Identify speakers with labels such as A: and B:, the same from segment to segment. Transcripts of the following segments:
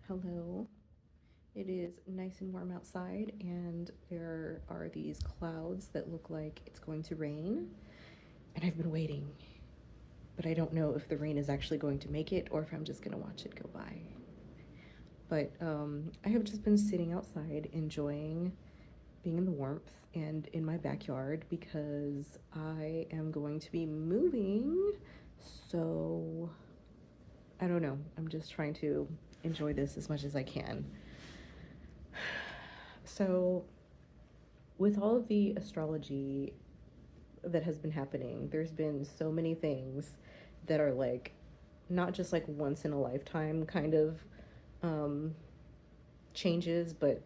A: Hello. It is nice and warm outside, and there are these clouds that look like it's going to rain. And I've been waiting, but I don't know if the rain is actually going to make it or if I'm just going to watch it go by. But I have just been sitting outside enjoying being in the warmth and in my backyard because I am going to be moving. So I don't know. I'm just trying to enjoy this as much as I can. So, with all of the astrology that has been happening, there's been so many things that are like not just like once in a lifetime kind of um, changes, but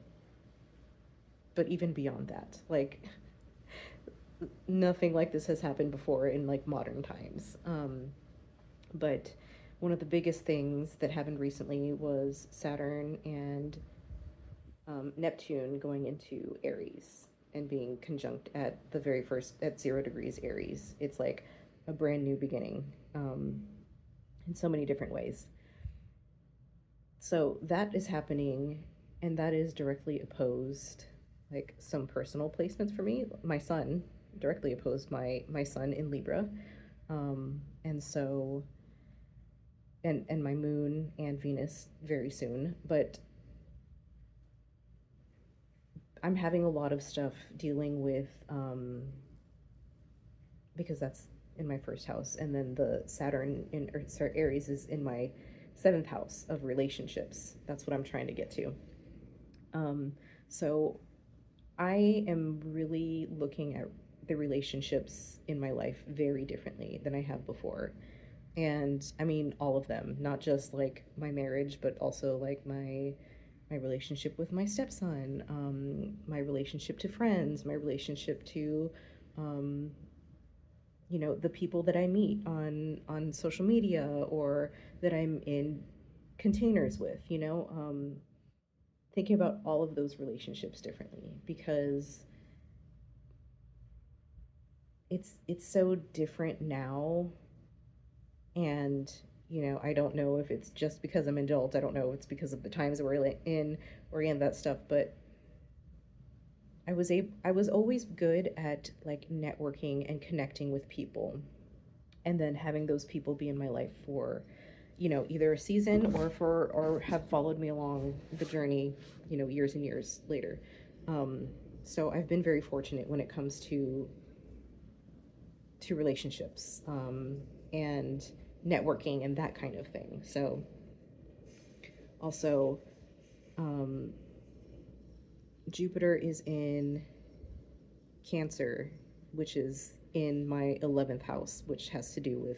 A: even beyond that. Like nothing like this has happened before in like modern times. But one of the biggest things that happened recently was Saturn and Neptune going into Aries and being conjunct at the very first at 0 degrees Aries. It's like a brand new beginning in so many different ways. So that is happening, and that is directly opposed, like some personal placements for me. My son directly opposed my son in Libra, and so and my moon and Venus very soon. But I'm having a lot of stuff dealing with because that's in my first house, and then the Saturn in sorry, Aries is in my seventh house of relationships. That's what I'm trying to get to. Um, so I am really looking at the relationships in my life very differently than I have before. And I mean all of them, not just like my marriage, but also like my relationship with my stepson, my relationship to friends, my relationship to um, the people that I meet on social media or that I'm in containers with, thinking about all of those relationships differently because it's so different now. And I don't know if it's just because I'm an adult. I don't know if it's because of the times we're in or any of that stuff, but I was always good at like networking and connecting with people, and then having those people be in my life for either a season or have followed me along the journey, years and years later. um, so I've been very fortunate when it comes to relationships, and networking and that kind of thing. So also, um, Jupiter is in Cancer, which is in my 11th house, which has to do with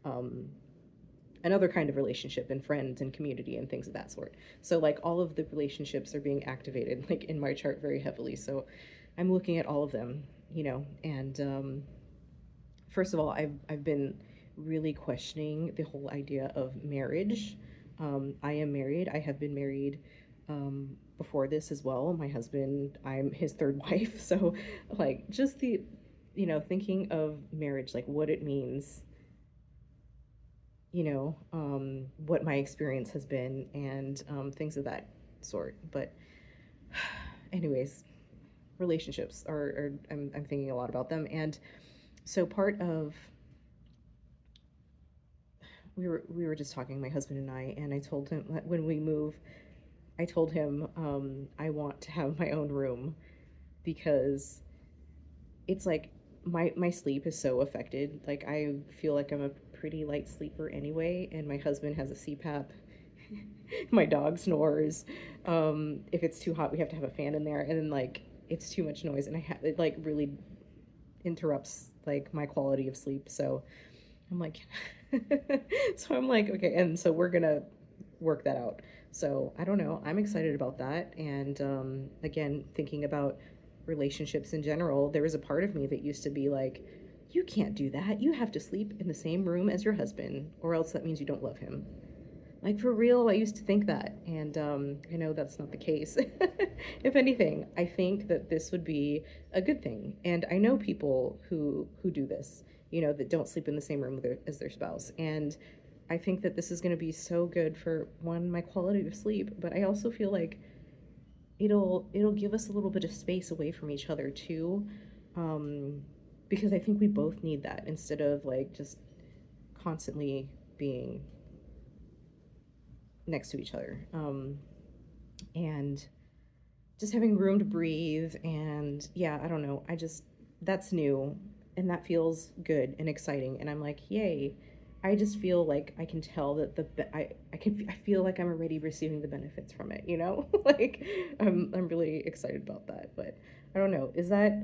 A: um, another kind of relationship and friends and community and things of that sort. So like all of the relationships are being activated like in my chart very heavily. So I'm looking at all of them, and first of all, I've been really questioning the whole idea of marriage. I am married. I have been married before this as well. My husband, I'm his third wife. So, like, just thinking of marriage, like what it means, what my experience has been, and things of that sort. But, anyways, relationships I'm thinking a lot about them. And so part of we were just talking, my husband and I told him that when we move, I told him I want to have my own room because it's like my sleep is so affected. Like I feel like I'm a pretty light sleeper anyway, and my husband has a CPAP. My dog snores. If it's too hot, we have to have a fan in there, and then like it's too much noise, and it like really interrupts like my quality of sleep. So I'm like, so I'm like, okay, and so we're gonna work that out. So I don't know. I'm excited about that. And again, thinking about relationships in general, there was a part of me that used to be like, you can't do that. You have to sleep in the same room as your husband, or else that means you don't love him. Like for real, I used to think that, and I know that's not the case. If anything, I think that this would be a good thing, and I know people who do this, that don't sleep in the same room as their spouse, and I think that this is going to be so good for one, my quality of sleep, but I also feel like it'll give us a little bit of space away from each other too. Um, because I think we both need that instead of like just constantly being next to each other. And just having room to breathe. And yeah, I don't know. That's new and that feels good and exciting. And I'm like, yay. I just feel like I can tell that I feel like I'm already receiving the benefits from it, you know? Like I'm really excited about that. But I don't know. Is that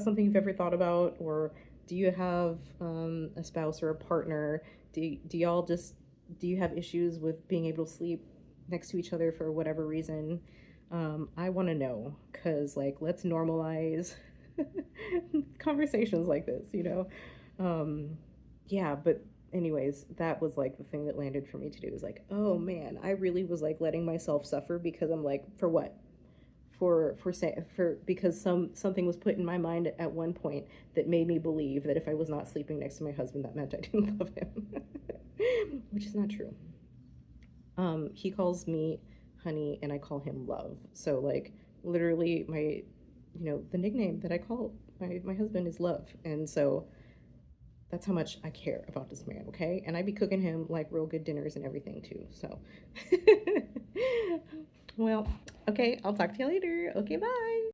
A: something you've ever thought about, or do you have a spouse or a partner? Do y'all just do you have issues with being able to sleep next to each other for whatever reason? I want to know because, like, let's normalize conversations like this, you know? Um, yeah, but anyways, that was like the thing that landed for me to do is like, oh man, I really was like letting myself suffer because I'm like, for what? For because something was put in my mind at one point that made me believe that if I was not sleeping next to my husband, that meant I didn't love him, which is not true. He calls me honey and I call him love. So like literally the nickname that I call my husband is love. And so that's how much I care about this man, okay? And I be cooking him like real good dinners and everything too. So well, okay, I'll talk to you later. Okay, bye.